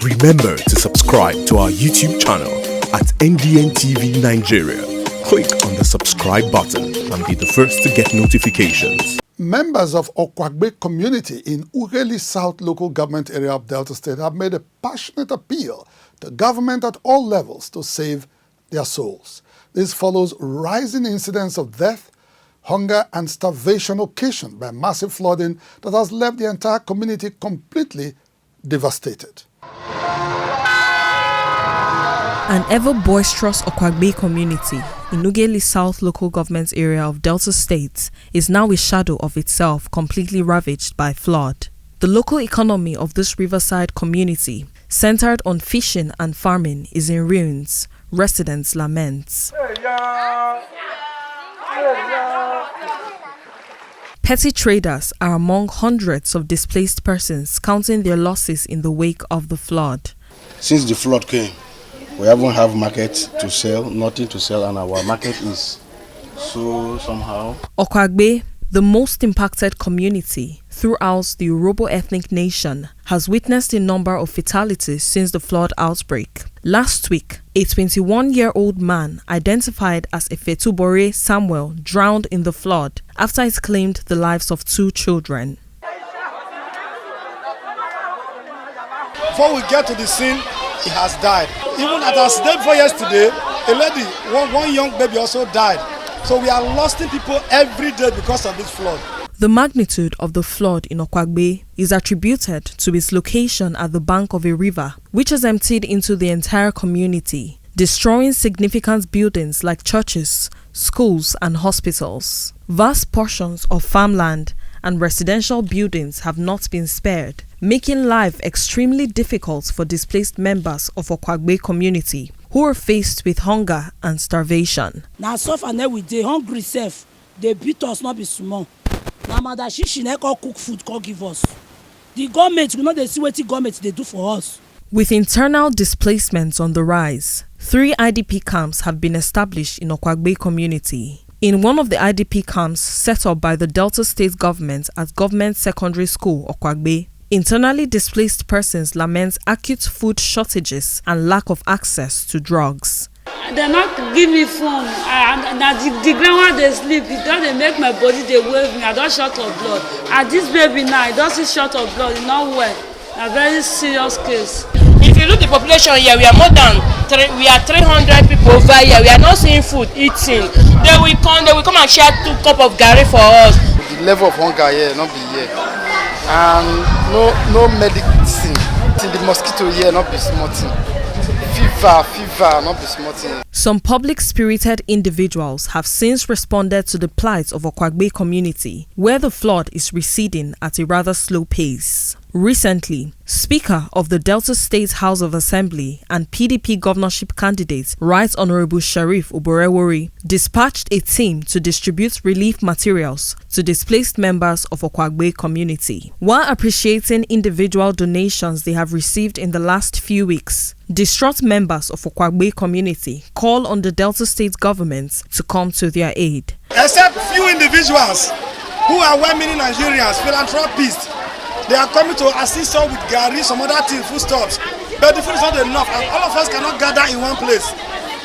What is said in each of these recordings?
Remember to subscribe to our YouTube channel at NDN TV Nigeria. Click on the subscribe button and be the first to get notifications. Members of Okwagbe community in Ughelli South local government area of Delta State have made a passionate appeal to government at all levels to save their souls. This follows rising incidents of death, hunger and starvation occasioned by massive flooding that has left the entire community completely devastated. An ever-boisterous Okwagbe community in Ughelli South local government area of Delta State is now a shadow of itself, completely ravaged by flood. The local economy of this riverside community, centered on fishing and farming, is in ruins. Residents lament. Petty traders are among hundreds of displaced persons counting their losses in the wake of the flood. Since the flood came, we haven't have market to sell, nothing to sell, and our market is so somehow. Okwagbe, the most impacted community throughout the Yoruba ethnic nation, has witnessed a number of fatalities since the flood outbreak. Last week, a 21-year-old man identified as Efetubore Samuel drowned in the flood after it claimed the lives of 2 children. Before we get to the scene, he has died. Even at our day before yesterday, a lady, one young baby also died. So we are losing people every day because of this flood. The magnitude of the flood in Okwagbe is attributed to its location at the bank of a river, which has emptied into the entire community, destroying significant buildings like churches, schools and hospitals. Vast portions of farmland and residential buildings have not been spared, making life extremely difficult for displaced members of Okwagbe community who are faced with hunger and starvation. Now suffer we dey hungry self, they beat us not be small. Now mother she never cook food, can't give us. The government, we know they see what the government they do for us. With internal displacements on the rise, 3 IDP camps have been established in Okwagbe community. In one of the IDP camps set up by the Delta State government at Government Secondary School, Okwagbe, internally displaced persons lament acute food shortages and lack of access to drugs. They not give me phone, and the ground where they sleep, it doesn't make my body, they wave me, I don't short of blood. And this baby now, it doesn't short of blood, it's not well. A very serious case. If you look at the population here, we are more than 300 people over here. We are not seeing food, eating. They will come and share 2 cups of garri for us. The level of hunger here, not be here. And no medicine. The mosquito here, not be smarting. Fever, not be smarting. Some public-spirited individuals have since responded to the plight of Okwagbe community, where the flood is receding at a rather slow pace. Recently, Speaker of the Delta State House of Assembly and PDP governorship candidate Right Honorable Sharif Oborewori dispatched a team to distribute relief materials to displaced members of Okwagbe community. While appreciating individual donations they have received in the last few weeks, distraught members of Okwagbe community call on the Delta State government to come to their aid. Except few individuals who are well-meaning Nigerians, philanthropists, they are coming to assist us with garri, some other things, foodstuffs. But the food is not enough, and all of us cannot gather in one place.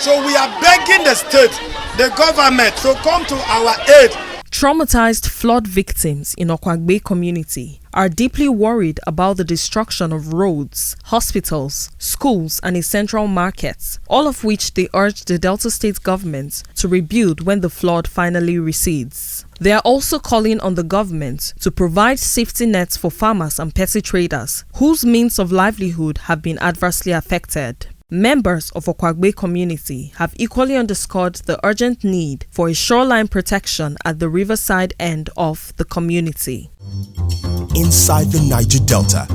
So we are begging the state, the government, to come to our aid. Traumatized flood victims in Okwagbe community are deeply worried about the destruction of roads, hospitals, schools and a central market, all of which they urge the Delta State government to rebuild when the flood finally recedes. They are also calling on the government to provide safety nets for farmers and petty traders whose means of livelihood have been adversely affected. Members of Okwagbe community have equally underscored the urgent need for a shoreline protection at the riverside end of the community. Inside the Niger Delta,